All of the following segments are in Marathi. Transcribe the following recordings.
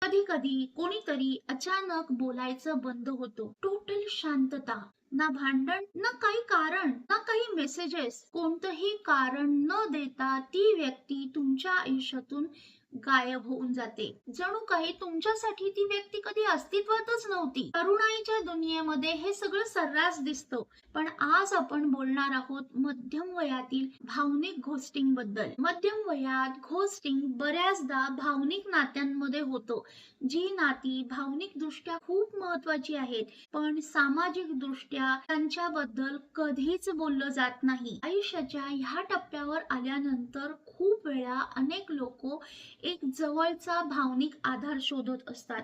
कधी कधी कोणीतरी अचानक बोलायचं बंद होतो. टोटल शांतता. ना भांडण, ना काही कारण, ना काही मेसेजेस. कोणतंही कारण न देता ती व्यक्ती तुमच्या आयुष्यातून गायब होऊन जाते. जणू काही तुमच्यासाठी ती व्यक्ती कधी अस्तित्वातच नव्हती. तरुणाईच्या दुनियेमध्ये हे सगळं सर्रास दिसतं. पण आज आपण बोलणार आहोत मध्यम वयातील भावनिक घोस्टिंग बद्दल. मध्यम वयात घोस्टिंग बऱ्याचदा भावनिक नात्यांमध्ये होतो. जी नाती भावनिक दृष्ट्या खूप महत्वाची आहेत, पण सामाजिक दृष्ट्या त्यांच्याबद्दल कधीच बोललं जात नाही. आयुष्याच्या ह्या टप्प्यावर आल्यानंतर खूप वेळा अनेक लोक एक जवळचा भावनिक आधार शोधत असतात,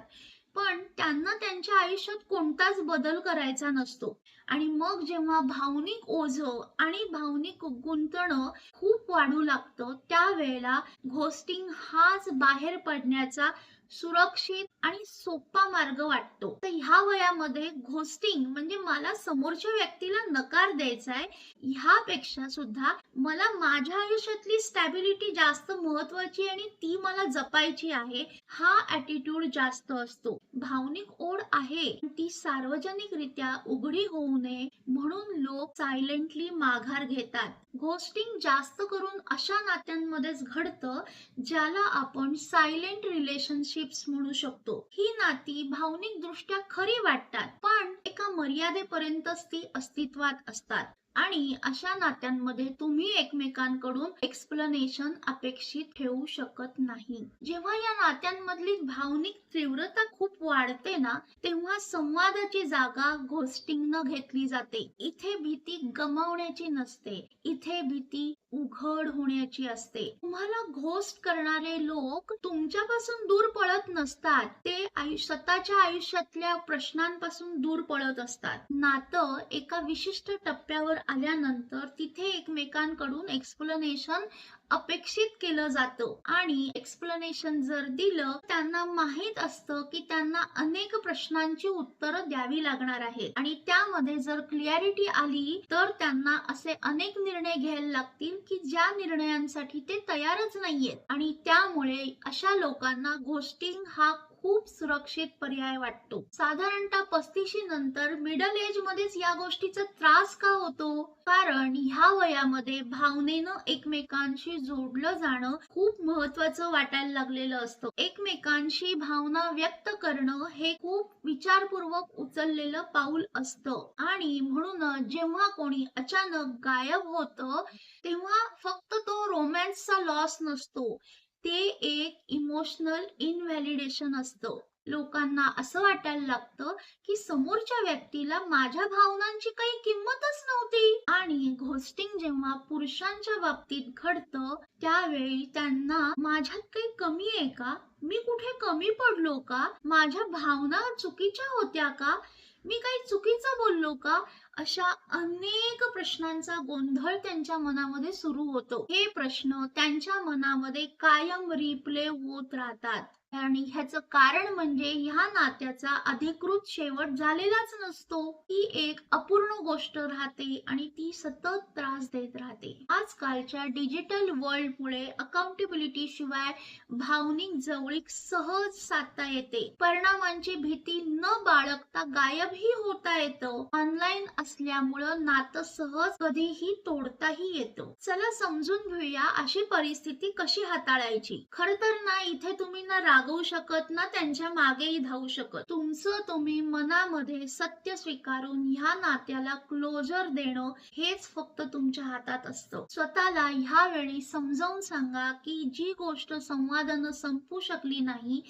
पण त्यांना त्यांच्या आयुष्यात कोणताच बदल करायचा नसतो. आणि मग जेव्हा भावनिक ओझं आणि भावनिक गुंतणं खूप वाढू लागतं, त्यावेळेला घोस्टिंग हाच बाहेर पडण्याचा सुरक्षित आणि सोपा मार्ग वाटतो. तर ह्या वयामध्ये घोस्टिंग म्हणजे मला समोरच्या व्यक्तीला नकार द्यायचा आहे, ह्यापेक्षा सुद्धा मला माझ्या आयुष्यातली स्टॅबिलिटी जास्त महत्वाची आणि ती मला जपायची आहे, हा ॲटिट्यूड जास्त असतो. भावनिक ओढ आहे, ती सार्वजनिकरित्या उघडी होऊ नये म्हणून लोक सायलेंटली माघार घेतात. घोस्टिंग जास्त करून अशा नात्यांमध्येच घडतं ज्याला आपण सायलेंट रिलेशनशिप्स म्हणू शकतो. ही नाती भावनिक दृष्ट्या खरी वाटतात, पण एका मर्यादेपर्यंतच ती अस्तित्वात असतात. आणि अशा नात्यांमध्ये तुम्ही एकमेकांकडून एक्सप्लेनेशन अपेक्षित ठेवू शकत नाही. जेव्हा या नात्यांमधली भावनिक तीव्रता खूप वाढते ना, तेव्हा संवादाची जागा घोस्टिंग न घेतली जाते. इथे भीती गमावण्याची नसते, इथे भीती उघड होण्याची असते. तुम्हाला घोस्ट करणारे लोक तुमच्यापासून दूर पळत नसतात, ते स्वतःच्या आयुष्यातल्या प्रश्नांपासून दूर पळत असतात. नातं एका विशिष्ट टप्प्यावर आल्यानंतर तिथे एकमेकांकडून एक्सप्लेनेशन अपेक्षित केलं जातं आणि एक्सप्लेनेशन जर दिलं, त्यांना माहित असतं की त्यांना अनेक प्रश्नांची उत्तरं द्यावी लागणार आहेत आणि त्यामध्ये जर क्लिअरिटी आली तर त्यांना असे अनेक निर्णय घ्यायला लागतील की ज्या निर्णयांसाठी ते तयारच नाहीयेत. आणि त्यामुळे अशा लोकांना घोस्टिंग हा खूप सुरक्षित पर्याय वाटतो. साधारणतः 35 नंतर मिडल एज मध्येच या गोष्टीचा त्रास का होतो? कारण ह्या वयामध्ये भावनेनं एकमेकांशी जोडलं जाणं खूप महत्वाचं वाटायला लागलेलं असतं. एकमेकांशी भावना व्यक्त करणं हे खूप विचारपूर्वक उचललेलं पाऊल असतं. आणि म्हणूनच जेव्हा कोणी अचानक गायब होतं, तेव्हा फक्त तो रोमॅन्सचा लॉस नसतो, ते एक इमोशनल इनव्हॅलिडेशन असतं. लोकांना असं वाटायला लागतं की समोरच्या व्यक्तीला माझ्या भावनांची काही किंमतच नव्हती. आणि घोस्टिंग जेव्हा पुरुषांच्या बाबतीत घडतं, त्यावेळी त्यांना माझ्यात काही कमी आहे का, मी कुठे कमी पडलो का, माझ्या भावना चुकीच्या होत्या का, मी काही चुकीचं बोललो का, अशा अनेक प्रश्नांचा गोंधळ त्यांच्या मनामध्ये सुरू होतो. हे प्रश्न त्यांच्या मनामध्ये कायम रिप्ले होत राहतात. आणि ह्याचं कारण म्हणजे ह्या नात्याचा अधिकृत शेवट झालेलाच नसतो. ती एक अपूर्ण गोष्ट राहते आणि ती सतत त्रास देत राहते. आजकालच्या डिजिटल वर्ल्डमुळे अकाउंटेबिलिटी शिवाय भावनिक जवळीक सहज साधता येते. परिणामांची भीती न बाळगता गायबही होता येतं. ऑनलाईन असल्यामुळं नातं सहज कधीही तोडताही येतं. चला समजून घेऊया अशी परिस्थिती कशी हाताळायची. खर तर ना इथे तुम्ही ना रागवू शकत ना त्यांच्या मागेही धावू शकत. तुमचं तुम्ही मनामध्ये सत्य स्वीकारून ह्या नात्याला क्लोजर देणं हेच फक्त तुमच्या हातात असतं. स्वतःला ह्या वेळी समजावून सांगा की जी गोष्ट संवादानं संपू शकली नाही,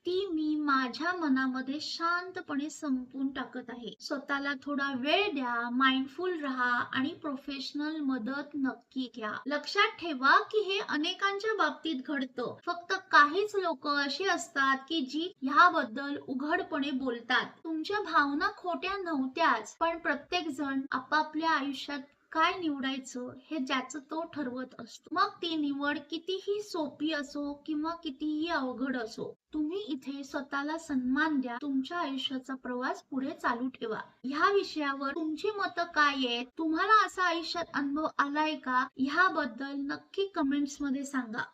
ती मी माझ्या मनामध्ये शांतपणे संपून टाकत आहे. स्वतःला थोडा वेळ द्या, माइंडफुल राहा आणि प्रोफेशनल मदत नक्की घ्या. लक्षात ठेवा की हे अनेकांच्या बाबतीत घडतं. फक्त काहीच लोक अशी असतात की जी ह्याबद्दल उघडपणे बोलतात. तुमच्या भावना खोट्या नव्हत्याच, पण प्रत्येक जण आपापल्या आयुष्यात काय निवडायचं हे ज्याचं तो ठरवत असतो. मग ती निवड कितीही सोपी असो किंवा कितीही अवघड असो, तुम्ही इथे स्वतःला सन्मान द्या. तुमच्या आयुष्याचा प्रवास पुढे चालू ठेवा. ह्या विषयावर तुमची मतं काय आहेत? तुम्हाला असा आयुष्यात अनुभव आलाय का? ह्याबद्दल नक्की कमेंट्स मध्ये सांगा.